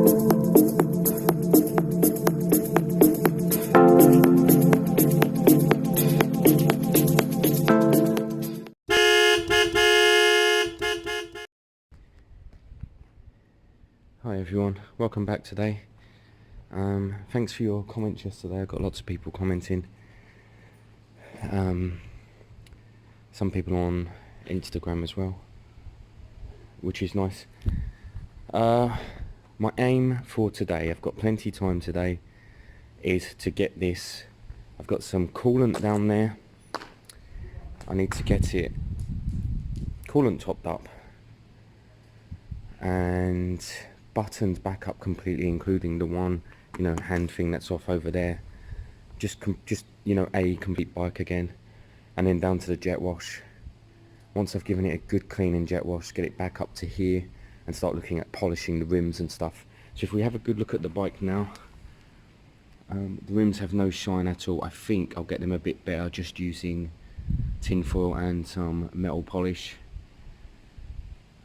Hi everyone, welcome back today. Thanks for your comments yesterday. I got lots of people commenting. Some people on Instagram as well, which is nice. My aim for today, I've got plenty of time today, is to get this. I've got some coolant down there. I need to get it coolant topped up and buttoned back up completely, including the one, hand thing that's off over there. Just a complete bike again, and then down to the jet wash. Once I've given it a good clean and jet wash, get it back up to here and start looking at polishing the rims and stuff. So if we have a good look at the bike now, the rims have no shine at all. I think I'll get them a bit better just using tinfoil and some metal polish.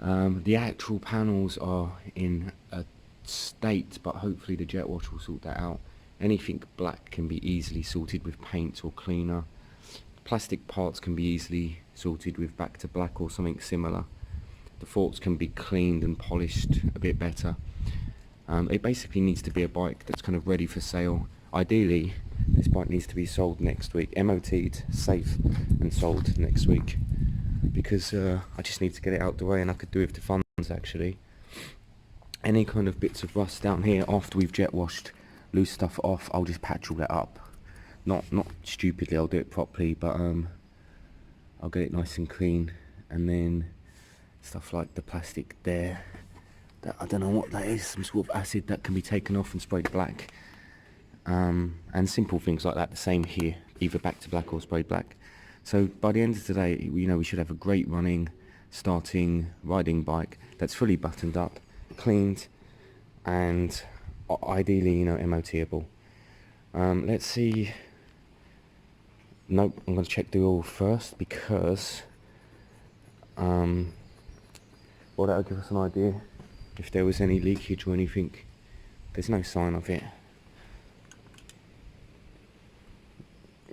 The actual panels are in a state, but hopefully the jet wash will sort that out. Anything black can be easily sorted with paint or cleaner. Plastic parts can be easily sorted with back to black or something similar. The forks can be cleaned and polished a bit better. It basically needs to be a bike that's kind of ready for sale. Ideally, this bike needs to be sold next week, MOT'd, safe and sold next week. Because I just need to get it out the way, and I could do with the funds actually. Any kind of bits of rust down here after we've jet washed, loose stuff off, I'll just patch all that up. Not stupidly, I'll do it properly, but I'll get it nice and clean. And then stuff like the plastic there, that I don't know what that is, some sort of acid that can be taken off and sprayed black. And simple things like that, the same here, either back to black or sprayed black. So by the end of today, we should have a great running, starting, riding bike that's fully buttoned up, cleaned, and ideally, MOTable. Let's see. Nope, I'm going to check the oil first because, that'll give us an idea if there was any leakage or anything. There's no sign of it.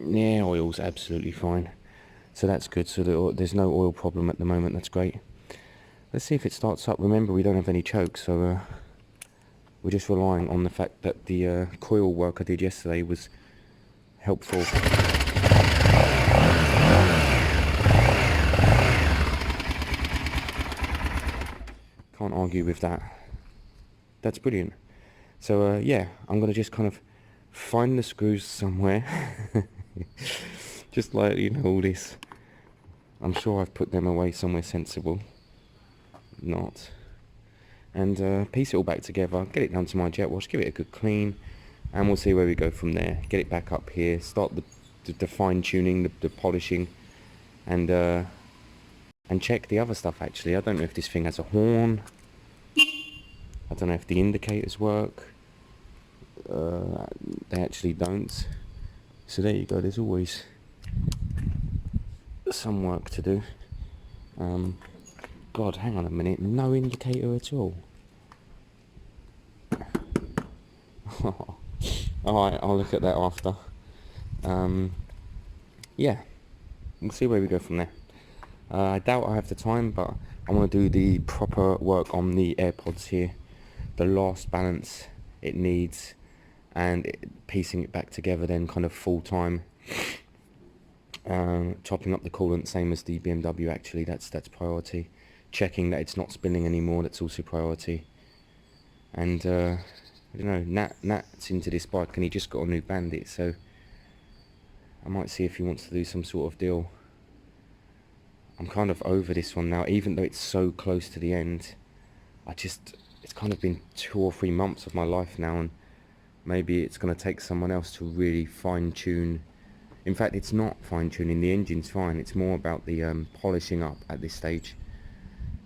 Yeah, oil's absolutely fine. So that's good. So there's no oil problem at the moment. That's great. Let's see if it starts up. Remember, we don't have any choke, so we're just relying on the fact that the coil work I did yesterday was helpful. Can't argue with that. That's brilliant. So yeah, I'm going to just kind of find the screws somewhere. Just like, all this. I'm sure I've put them away somewhere sensible. Not. And piece it all back together, get it down to my jet wash, give it a good clean, and we'll see where we go from there. Get it back up here, start the fine tuning, the polishing, and check the other stuff actually. I don't know if this thing has a horn. I don't know if the indicators work. They actually don't. So there you go, there's always some work to do. God, hang on a minute, no indicator at all. Alright, I'll look at that after. Yeah, we'll see where we go from there. I doubt I have the time, but I want to do the proper work on the AirPods here. The last balance it needs, and piecing it back together then kind of full time. Topping up the coolant, same as the BMW actually, that's priority. Checking that it's not spinning anymore, that's also priority. And I don't know, Nat's into this bike and he just got a new Bandit, so I might see if he wants to do some sort of deal. I'm kind of over this one now, even though it's so close to the end. It's kind of been 2 or 3 months of my life now, and maybe it's going to take someone else to really fine tune. In fact, it's not fine tuning, the engine's fine, it's more about the polishing up at this stage.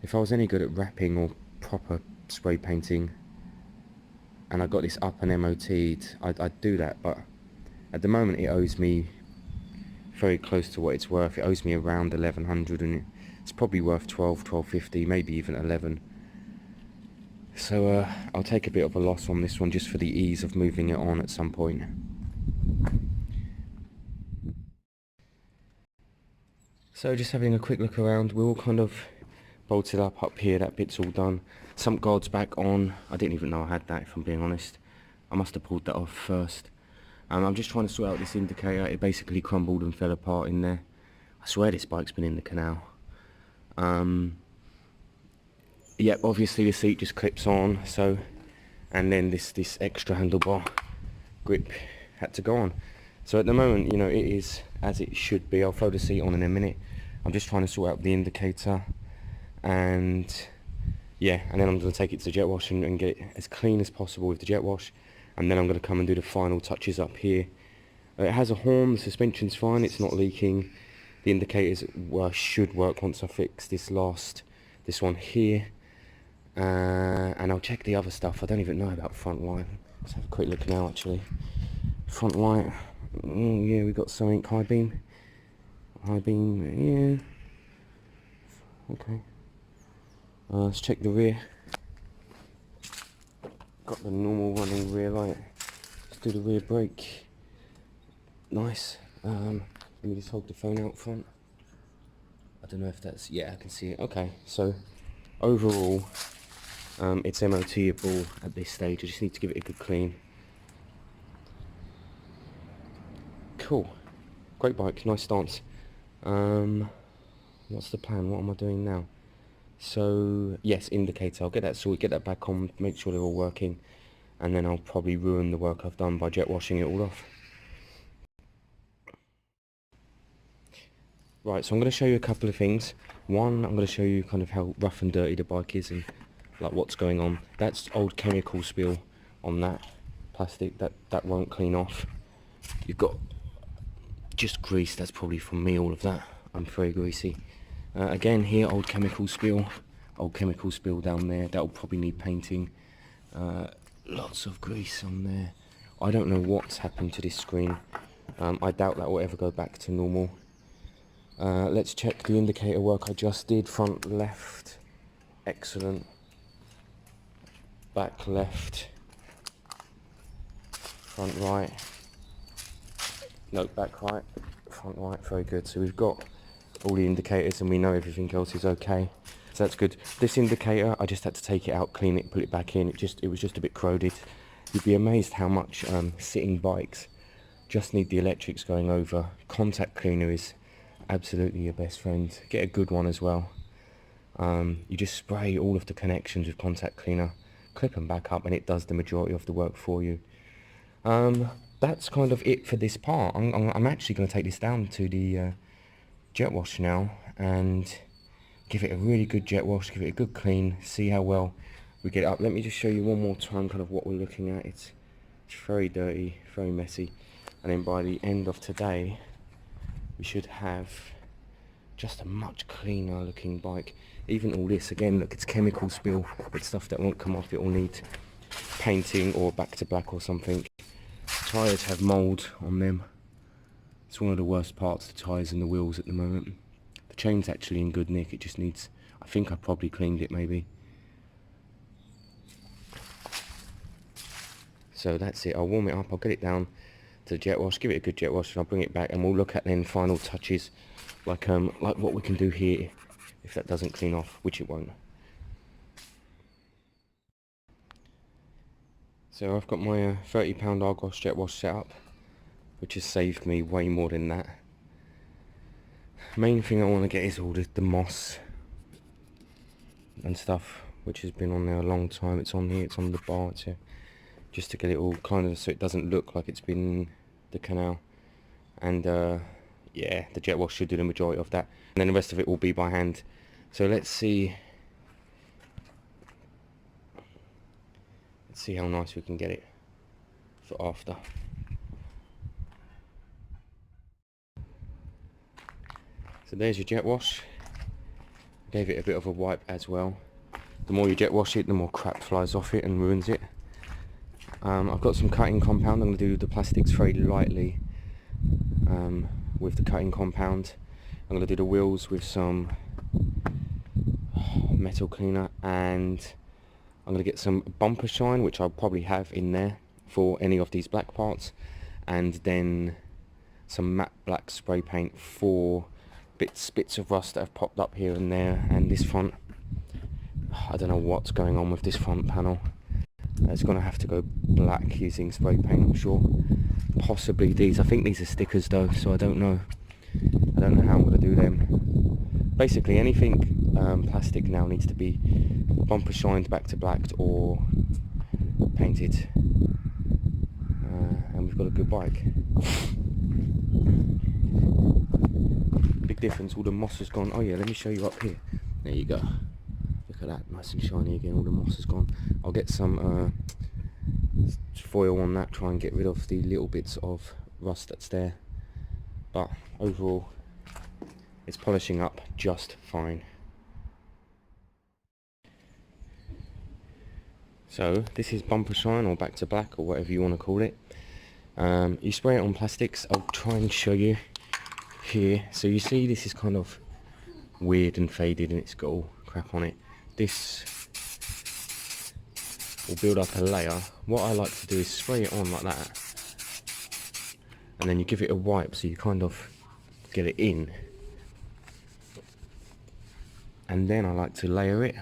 If I was any good at wrapping or proper spray painting, and I got this up and MOT'd, I'd do that, but at the moment it owes me very close to what it's worth. It owes me around 1100, and it's probably worth 12, 1250, maybe even 11. So I'll take a bit of a loss on this one just for the ease of moving it on at some point. So just having a quick look around, we're all kind of bolted up here, that bit's all done. Some guards back on. I didn't even know I had that, if I'm being honest. I must have pulled that off first. I'm just trying to sort out this indicator. It basically crumbled and fell apart in there. I swear this bike's been in the canal. Yep, obviously the seat just clips on, so, and then this extra handlebar grip had to go on. So at the moment, you know, it is as it should be. I'll throw the seat on in a minute. I'm just trying to sort out the indicator, and yeah, and then I'm going to take it to the jet wash and get it as clean as possible with the jet wash, and then I'm going to come and do the final touches up here. It has a horn, the suspension's fine, it's not leaking. The indicators should work once I fix this one here. And I'll check the other stuff. I don't even know about front light. Let's have a quick look now actually. Front light, yeah, we got something. High beam, yeah. Okay. Let's check the rear. Got the normal running rear light. Let's do the rear brake. Nice. Let me just hold the phone out front. I don't know if that's, yeah, I can see it. Okay, so overall, it's MOT-able at this stage. I just need to give it a good clean. Cool. Great bike, nice stance. What's the plan? What am I doing now? So, yes, indicator. I'll get that sorted, get that back on, make sure they're all working, and then I'll probably ruin the work I've done by jet washing it all off. Right, so I'm going to show you a couple of things. One, I'm going to show you kind of how rough and dirty the bike is and like what's going on. That's old chemical spill on that plastic, that won't clean off. You've got just grease, that's probably from me, all of that. I'm very greasy. Again here, old chemical spill down there, that'll probably need painting. Lots of grease on there. I don't know what's happened to this screen. I doubt that will ever go back to normal. Let's check the indicator work I just did. Front left, excellent. Back left, front right, no, back right, front right, very good. So we've got all the indicators and we know everything else is okay, so that's good. This indicator, I just had to take it out, clean it, put it back in. It was just a bit corroded. You'd be amazed how much sitting bikes just need the electrics going over. Contact cleaner is absolutely your best friend. Get a good one as well. You just spray all of the connections with contact cleaner, clip them back up, and it does the majority of the work for you. That's kind of it for this part. I'm actually going to take this down to the jet wash now and give it a really good jet wash, give it a good clean, see how well we get it up. Let me just show you one more time kind of what we're looking at. It's very dirty, very messy, and then by the end of today we should have just a much cleaner looking bike. Even all this, again, look, it's chemical spill, it's stuff that won't come off. It will need painting or back to black or something. Tyres have mould on them. It's one of the worst parts, the tyres and the wheels at the moment. The chain's actually in good nick, it just needs, I think I probably cleaned it maybe. So that's it, I'll warm it up, I'll get it down to the jet wash, give it a good jet wash, and I'll bring it back and we'll look at then final touches, like what we can do here if that doesn't clean off, which it won't. So I've got my £30 Argos jet wash set up, which has saved me way more than that. Main thing I want to get is all the moss and stuff, which has been on there a long time. It's on here, it's on the bar, it's here, just to get it all kind of so it doesn't look like it's been in the canal. And yeah, the jet wash should do the majority of that, and then the rest of it will be by hand. So let's see how nice we can get it for after. So there's your jet wash. Gave it a bit of a wipe as well. The more you jet wash it, the more crap flies off it and ruins it. I've got some cutting compound. I'm going to do the plastics very lightly with the cutting compound. I'm going to do the wheels with some metal cleaner, and I'm going to get some bumper shine, which I'll probably have in there for any of these black parts, and then some matte black spray paint for bits of rust that have popped up here and there. And this front, I don't know what's going on with this front panel. It's going to have to go black using spray paint, I'm sure. Possibly these. I think these are stickers though, so I don't know how I'm going to do them. Basically anything plastic now needs to be bumper shined back to black or painted. And we've got a good bike. Big difference, all the moss has gone. Oh yeah, let me show you up here. There you go. Look at that, nice and shiny again, all the moss has gone. I'll get some foil on that, try and get rid of the little bits of rust that's there. But overall, it's polishing up just fine. So this is bumper shine, or back to black, or whatever you want to call it. You spray it on plastics. I'll try and show you here. So you see this is kind of weird and faded and it's got all crap on it. This will build up a layer. What I like to do is spray it on like that, and then you give it a wipe so you kind of get it in, and then I like to layer it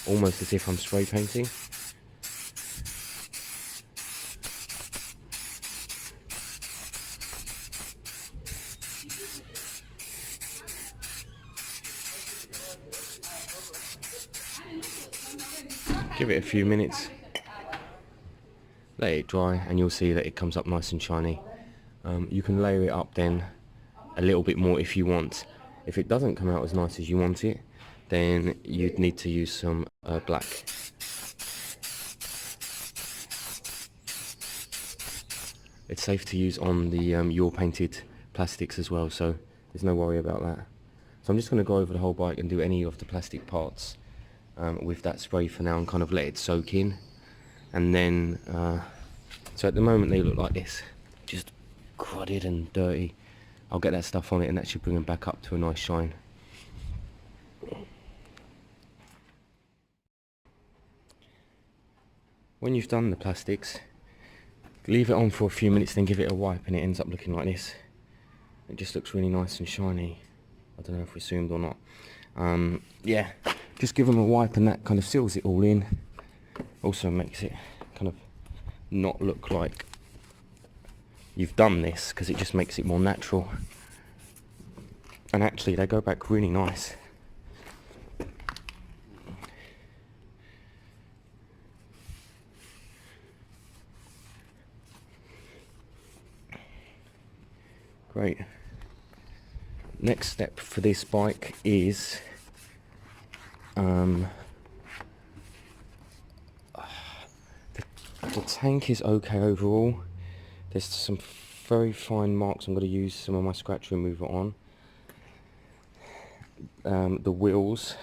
almost as if I'm spray painting. Give it a few minutes, let it dry, and you'll see that it comes up nice and shiny. You can layer it up then a little bit more if you want. If it doesn't come out as nice as you want it, then you'd need to use some black. It's safe to use on the your painted plastics as well, so there's no worry about that. So I'm just going to go over the whole bike and do any of the plastic parts with that spray for now, and kind of let it soak in. And then so at the moment they look like this, just crudded and dirty. I'll get that stuff on it and that should bring them back up to a nice shine. When you've done the plastics, leave it on for a few minutes, then give it a wipe, and it ends up looking like this. It just looks really nice and shiny. I don't know if we're zoomed or not. Yeah, just give them a wipe and that kind of seals it all in. Also makes it kind of not look like you've done this, because it just makes it more natural. And actually they go back really nice. Great. Next step for this bike is the tank is okay overall. There's some very fine marks. I'm going to use some of my scratch remover on. The wheels,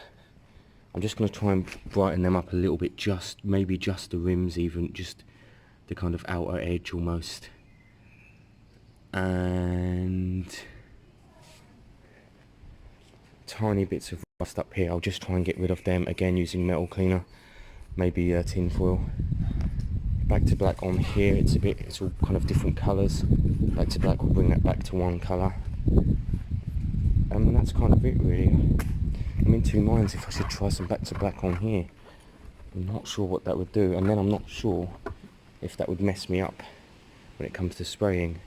I'm just going to try and brighten them up a little bit, maybe just the rims, even just the kind of outer edge almost. And tiny bits of rust up here, I'll just try and get rid of them again using metal cleaner, maybe tin foil. Back to black on here, it's all kind of different colours. Back to black will bring that back to one colour. And that's kind of it really. I'm in two minds if I should try some back to black on here. I'm not sure what that would do, and then I'm not sure if that would mess me up when it comes to spraying.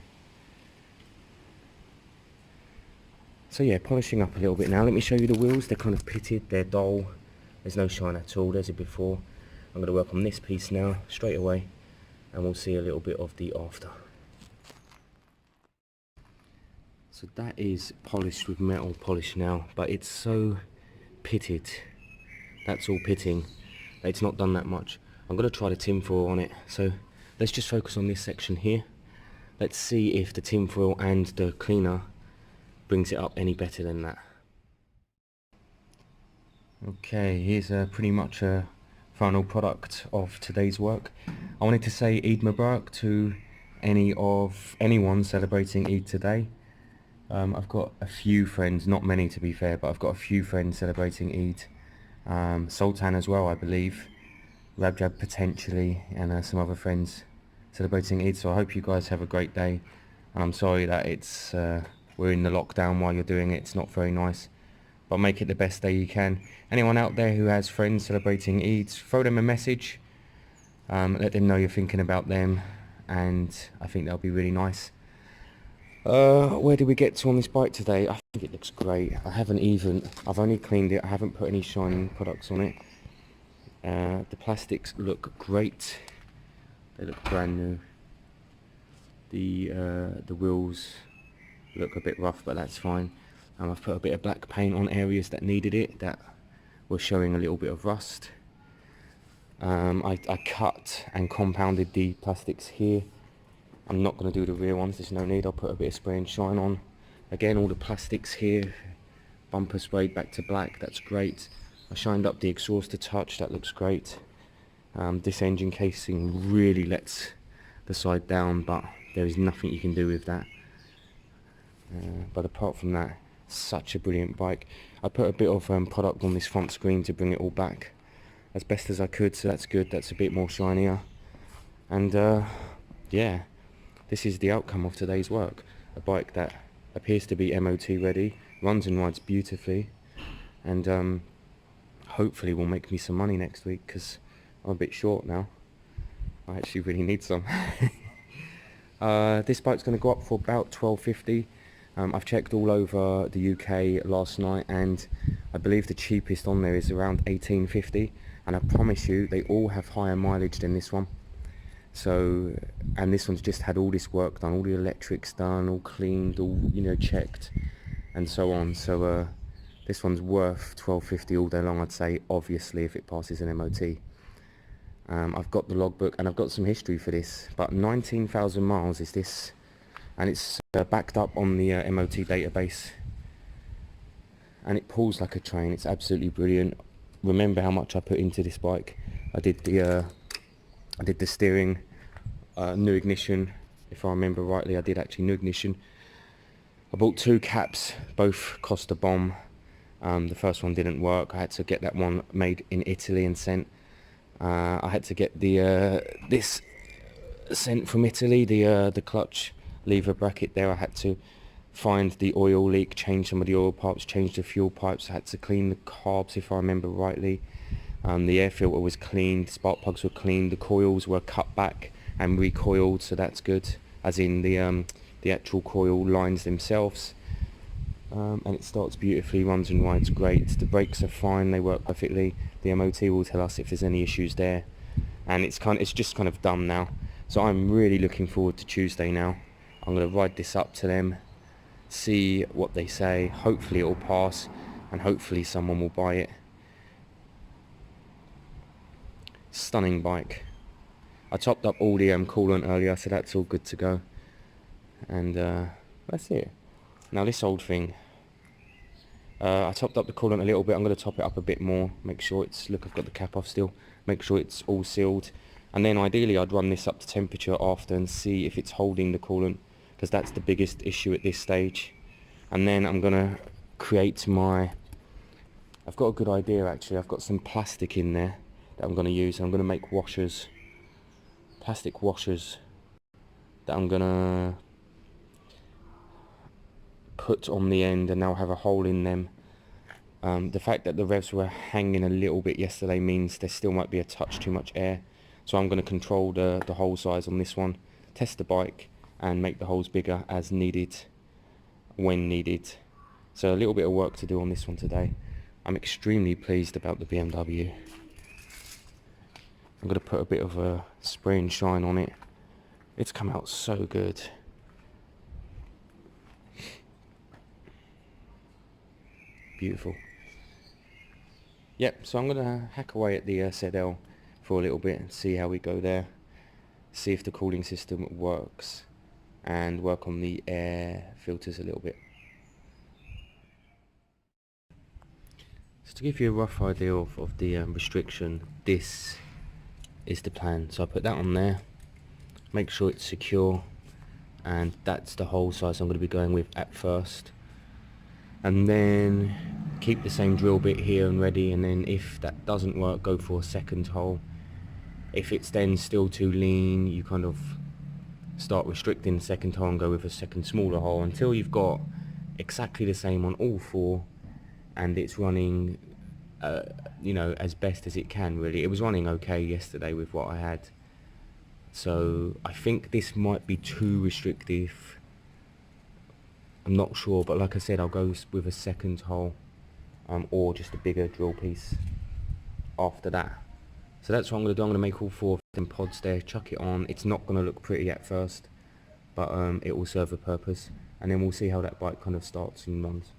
So yeah, polishing up a little bit now. Let me show you the wheels. They're kind of pitted, they're dull, there's no shine at all. There's it before. I'm going to work on this piece now straight away, and we'll see a little bit of the after. So that is polished with metal polish now, but it's so pitted. That's all pitting. It's not done that much. I'm going to try the tinfoil on it. So let's just focus on this section here. Let's see if the tinfoil and the cleaner brings it up any better than that. Okay, here's pretty much a final product of today's work. I wanted to say Eid Mubarak to anyone celebrating Eid today. I've got a few friends, not many to be fair, but I've got a few friends celebrating Eid. Sultan as well, I believe. Rabjab potentially, and some other friends celebrating Eid. So I hope you guys have a great day, and I'm sorry that it's we're in the lockdown while you're doing it. It's not very nice, but make it the best day you can. Anyone out there who has friends celebrating Eid, throw them a message, let them know you're thinking about them, and I think that'll be really nice. Where did we get to on this bike today? I think it looks great. I've only cleaned it, I haven't put any shining products on it. The plastics look great, they look brand new. The wheels look a bit rough, but that's fine. I've put a bit of black paint on areas that needed it, that were showing a little bit of rust. I cut and compounded the plastics here. I'm not going to do the rear ones, there's no need. I'll put a bit of spray and shine on. Again, all the plastics here, bumper sprayed back to black, that's great. I shined up the exhaust a touch, that looks great. This engine casing really lets the side down, but there is nothing you can do with that. But apart from that, such a brilliant bike. I put a bit of product on this front screen to bring it all back as best as I could, so that's good, that's a bit more shinier. And yeah, this is the outcome of today's work. A bike that appears to be MOT ready, runs and rides beautifully, and hopefully will make me some money next week, because I'm a bit short now. I actually really need some. This bike's going to go up for about $12.50. I've checked all over the UK last night, and I believe the cheapest on there is around $18.50, and I promise you they all have higher mileage than this one. So, and this one's just had all this work done, all the electrics done, all cleaned, all, you know, checked and so on. So this one's worth $12.50 all day long, I'd say, obviously, if it passes an MOT. I've got the logbook and I've got some history for this, but 19,000 miles is this, and it's backed up on the MOT database, and it pulls like a train. It's absolutely brilliant. Remember how much I put into this bike. I did the steering, new ignition, if I remember rightly. I did actually new ignition. I bought 2 caps, both cost a bomb. The first one didn't work. I had to get that one made in Italy and sent. I had to get this sent from Italy, the clutch lever bracket there. I had to find the oil leak, change some of the oil pipes, change the fuel pipes. I had to clean the carbs, if I remember rightly. The air filter was cleaned, spark plugs were cleaned, the coils were cut back and recoiled, so that's good, as in the actual coil lines themselves. And it starts beautifully, runs and rides great. The brakes are fine, they work perfectly. The MOT will tell us if there's any issues there, and it's just kind of done now. So I'm really looking forward to Tuesday now. I'm going to ride this up to them, see what they say. Hopefully it will pass, and hopefully someone will buy it. Stunning bike. I topped up all the coolant earlier, so that's all good to go. And that's it. Now this old thing, I topped up the coolant a little bit. I'm going to top it up a bit more, make sure it's, look, I've got the cap off still, make sure it's all sealed, and then ideally I'd run this up to temperature after and see if it's holding the coolant, because that's the biggest issue at this stage. And then I'm going to create I've got a good idea actually. I've got some plastic in there that I'm going to use. I'm going to make washers, plastic washers, that I'm going to put on the end, and they'll have a hole in them. The fact that the revs were hanging a little bit yesterday means there still might be a touch too much air, so I'm going to control the hole size on this one, test the bike and make the holes bigger as needed, when needed. So a little bit of work to do on this one today. I'm extremely pleased about the BMW. I'm going to put a bit of a spray and shine on it. It's come out so good. Beautiful. Yep, so I'm going to hack away at the ZL for a little bit and see how we go there. See if the cooling system works, and work on the air filters a little bit. So to give you a rough idea of the restriction, this is the plan. So I put that on there, make sure it's secure, and that's the hole size I'm going to be going with at first. And then keep the same drill bit here and ready, and then if that doesn't work, go for a second hole, If it's then still too lean, you kind of start restricting the second hole and go with a second smaller hole until you've got exactly the same on all four, and it's running you know, as best as it can. Really, it was running okay yesterday with what I had, so I think this might be too restrictive. I'm not sure, but like I said, I'll go with a second hole, or just a bigger drill piece after that. So that's what I'm going to do. I'm going to make all four of them pods there, chuck it on. It's not going to look pretty at first, but it will serve a purpose, and then we'll see how that bike kind of starts and runs.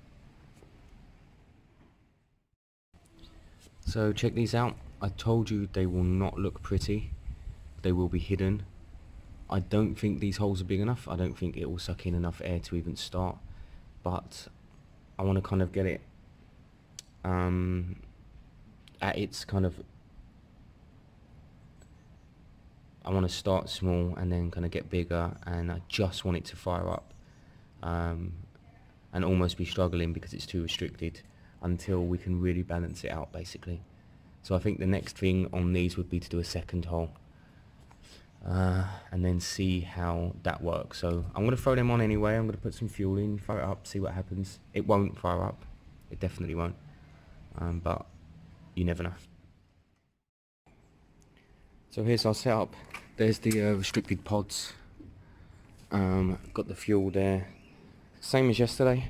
So check these out. I told you they will not look pretty. They will be hidden. I don't think these holes are big enough. I don't think it will suck in enough air to even start, but I want to kind of get it at its kind of, I want to start small and then kind of get bigger, and I just want it to fire up and almost be struggling because it's too restricted until we can really balance it out, basically. So I think the next thing on these would be to do a second hole and then see how that works. So I'm going to throw them on anyway. I'm going to put some fuel in, fire it up, see what happens. It won't fire up, it definitely won't, but you never know. So here's our setup. There's the restricted pods. Got the fuel there, same as yesterday.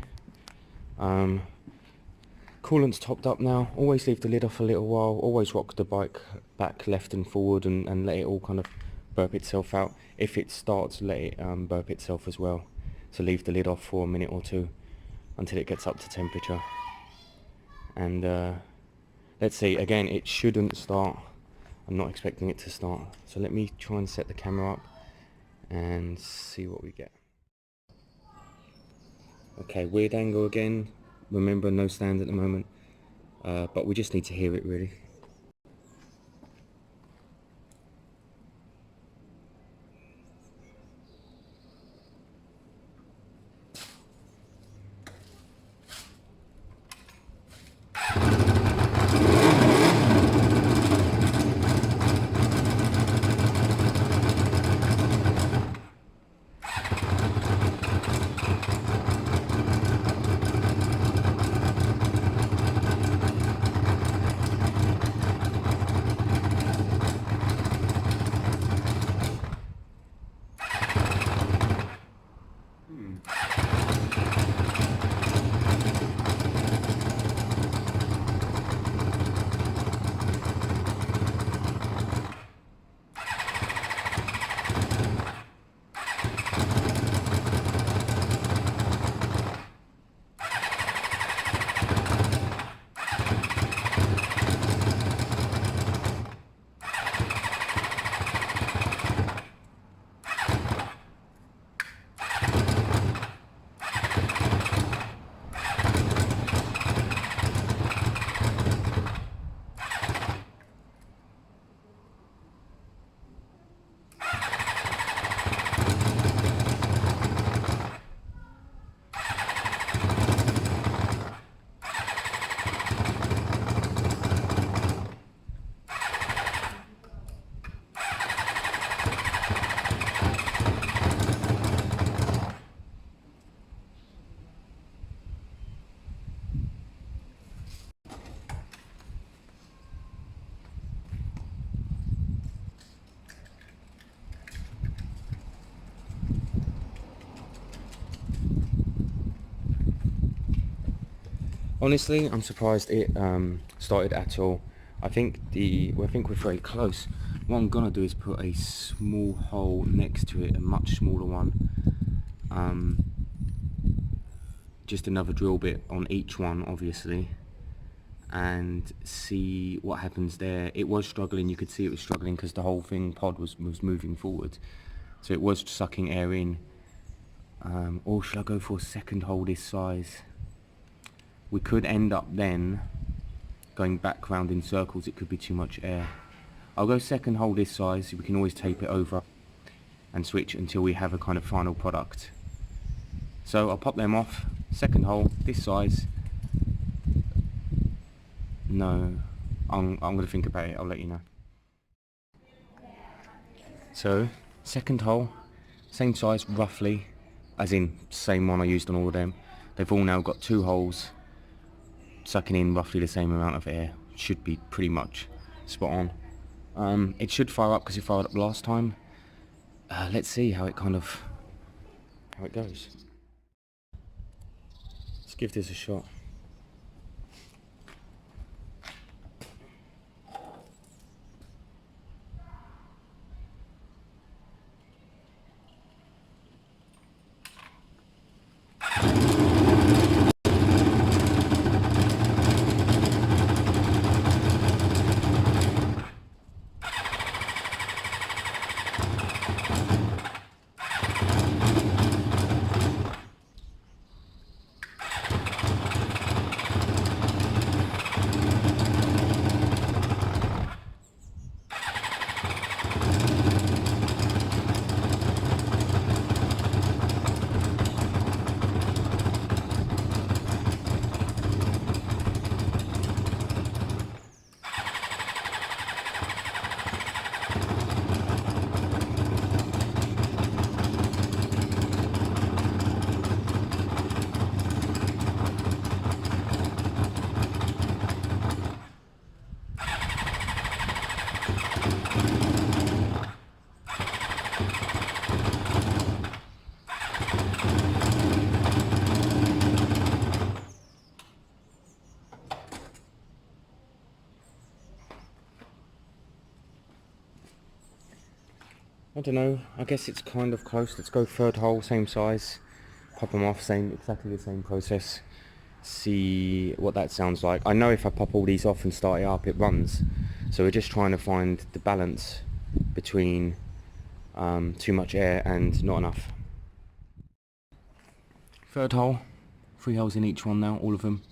Coolant's topped up now. Always leave the lid off a little while. Always rock the bike back left and forward and let it all kind of burp itself out. If it starts, let it burp itself as well. So leave the lid off for a minute or two until it gets up to temperature. And let's see, again, it shouldn't start. I'm not expecting it to start. So let me try and set the camera up and see what we get. Okay, weird angle again. Remember, no stand at the moment, but we just need to hear it really. Honestly, I'm surprised it started at all. I think we're very close. What I'm gonna do is put a small hole next to it, a much smaller one. Just another drill bit on each one, obviously, and see what happens there. It was struggling. You could see it was struggling because the whole pod was moving forward, so it was sucking air in. Or should I go for a second hole this size? We could end up then going back round in circles. It could be too much air. I'll go second hole this size. We can always tape it over and switch until we have a kind of final product. So I'll pop them off. Second hole this size. No, I'm going to think about it. I'll let you know. So, second hole, same size roughly, as in same one I used on all of them. They've all now got 2 holes, sucking in roughly the same amount of air. Should be pretty much spot on. It should fire up because it fired up last time. Let's see how it goes. Let's give this a shot. I don't know, I guess it's kind of close. Let's go third hole, same size, pop them off, exactly the same process. See what that sounds like. I know if I pop all these off and start it up, it runs. So we're just trying to find the balance between too much air and not enough. Third hole, 3 holes in each one now, all of them.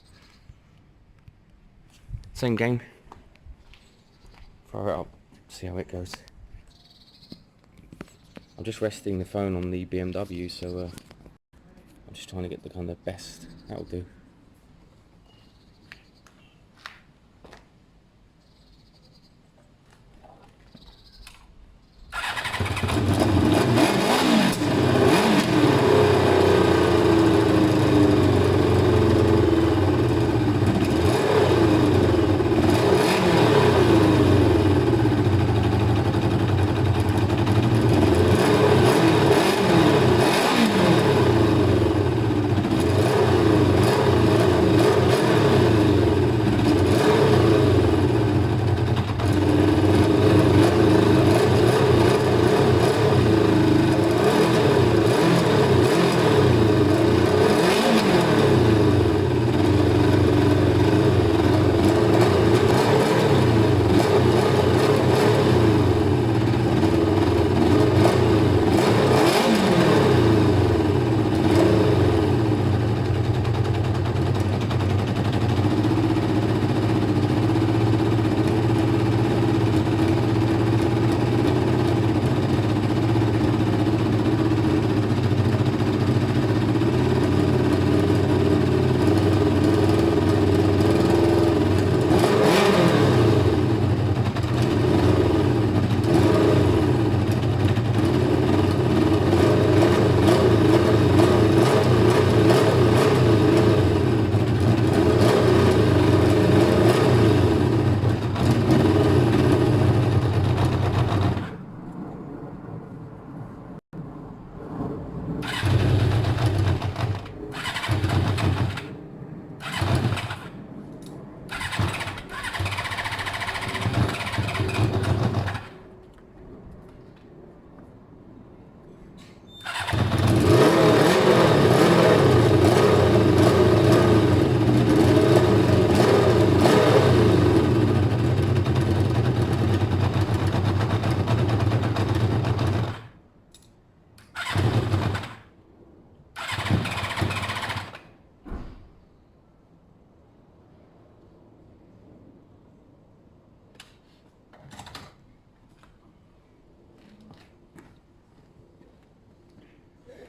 Same game. Fire it up, see how it goes. I'm just resting the phone on the BMW, so I'm just trying to get the kind of best. That'll do.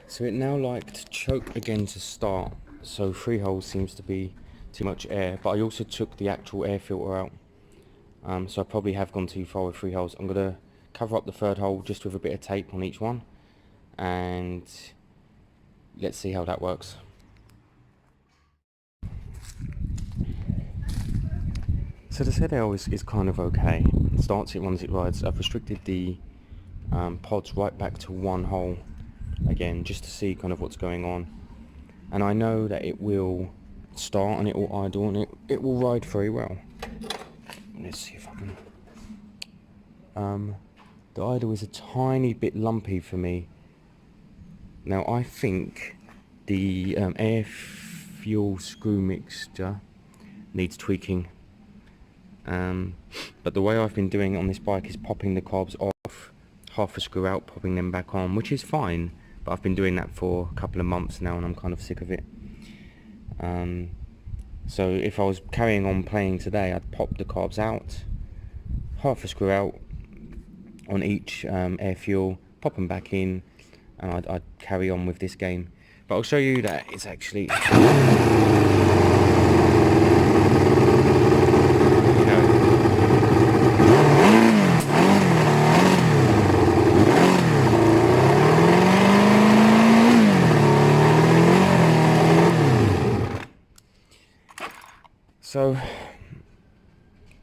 So it now liked to choke again to start, so 3 holes seems to be too much air, but I also took the actual air filter out, so I probably have gone too far with 3 holes. I'm going to cover up the third hole just with a bit of tape on each one, and let's see how that works. So the ZL is kind of okay. It starts it, runs it, rides. I've restricted the pods right back to one hole again, just to see kind of what's going on. And I know that it will start and it will idle and it will ride very well. Let's see if I can... the idle is a tiny bit lumpy for me. Now I think the air fuel screw mixture needs tweaking. But the way I've been doing it on this bike is popping the carbs off, half a screw out, popping them back on, which is fine, but I've been doing that for a couple of months now and I'm kind of sick of it. So if I was carrying on playing today, I'd pop the carbs out, half a screw out on each air fuel, pop them back in, and I'd carry on with this game. But I'll show you that it's actually... So,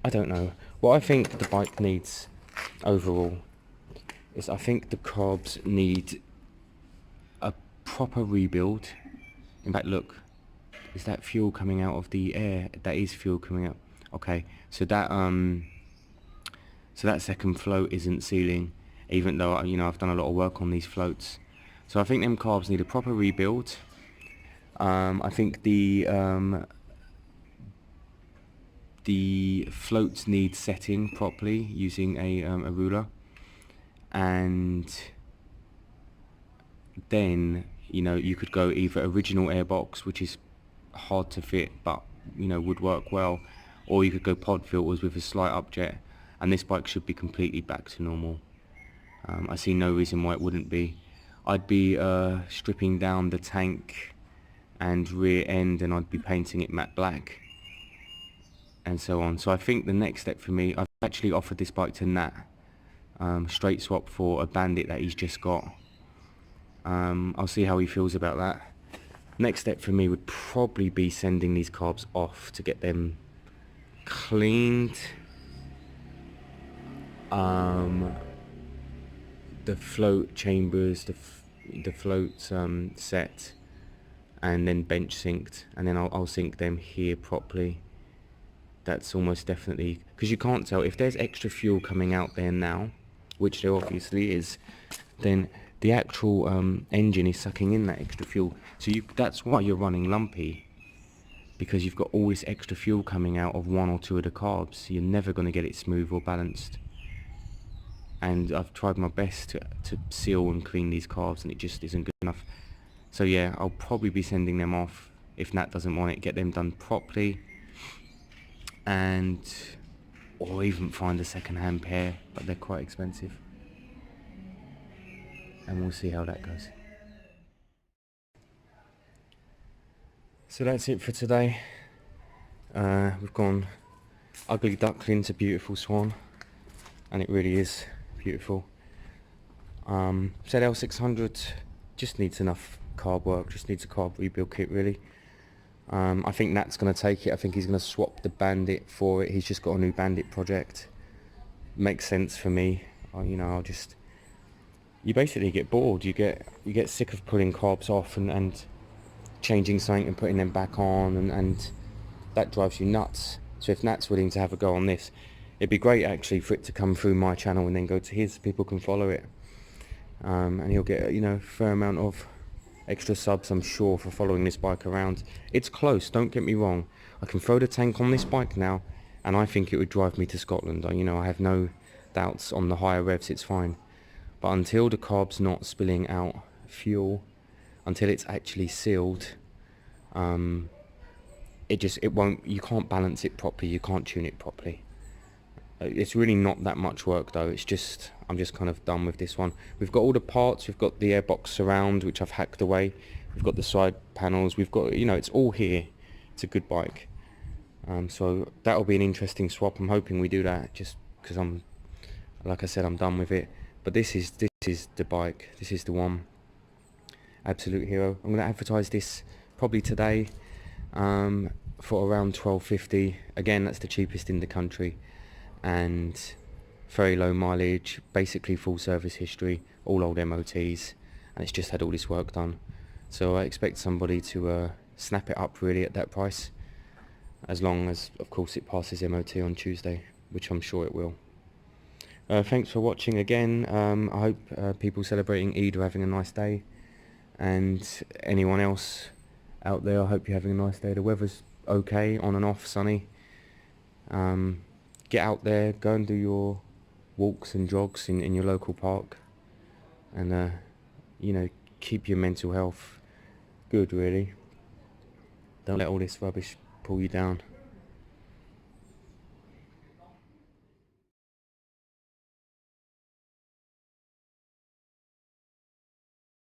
I don't know. What I think the bike needs overall is I think the carbs need a proper rebuild. In fact, look, is that fuel coming out of the air? That is fuel coming out. Okay, so that second float isn't sealing, even though I've done a lot of work on these floats. So I think them carbs need a proper rebuild. I think the floats need setting properly using a ruler, and then you could go either original airbox, which is hard to fit but would work well, or you could go pod filters with a slight upjet, and this bike should be completely back to normal. I see no reason why it wouldn't be. I'd be stripping down the tank and rear end, and I'd be painting it matte black and so on. So I think the next step for me, I've actually offered this bike to Nat, straight swap for a Bandit that he's just got. I'll see how he feels about that. Next step for me would probably be sending these carbs off to get them cleaned, the float chambers, the floats set, and then bench synced, and then I'll sync them here properly. That's almost definitely, because you can't tell if there's extra fuel coming out there now, which there obviously is, then the actual engine is sucking in that extra fuel. So that's why you're running lumpy, because you've got all this extra fuel coming out of one or two of the carbs. So you're never going to get it smooth or balanced. And I've tried my best to seal and clean these carbs, and it just isn't good enough. So yeah, I'll probably be sending them off if Nat doesn't want it. Get them done properly, or even find a second-hand pair, but they're quite expensive, and we'll see how that goes. So that's it for today. We've gone ugly duckling to beautiful swan, and it really is beautiful. zl600 just needs enough carb work, just needs a carb rebuild kit really. I think Nat's going to take it. I think he's going to swap the Bandit for it. He's just got a new Bandit project. Makes sense for me. You basically get bored. You get sick of pulling carbs off and changing something and putting them back on, and that drives you nuts. So if Nat's willing to have a go on this, it'd be great actually for it to come through my channel and then go to his. People can follow it, and he'll get a fair amount of extra subs, I'm sure, for following this bike around. It's close, don't get me wrong. I can throw the tank on this bike now, and I think it would drive me to Scotland. I have no doubts on the higher revs, it's fine. But until the carb's not spilling out fuel, until it's actually sealed, it won't. You can't balance it properly. You can't tune it properly. It's really not that much work though. It's just, I'm just kind of done with this one. We've got all the parts. We've got the airbox surround, which I've hacked away. We've got the side panels. We've got, it's all here. It's a good bike. So that'll be an interesting swap. I'm hoping we do that, just because I'm Like I said, I'm done with it. But this is the bike. This is the one. Absolute hero. I'm going to advertise this probably today for around 12.50. Again, that's the cheapest in the country, and very low mileage, basically full service history, all old MOTs, and it's just had all this work done. So I expect somebody to snap it up really at that price, as long as of course it passes MOT on Tuesday, which I'm sure it will. Thanks for watching again. I hope people celebrating Eid are having a nice day, and anyone else out there, I hope you're having a nice day. The weather's okay, on and off, sunny. Get out there, go and do your walks and jogs in your local park, and keep your mental health good really. Don't let all this rubbish pull you down.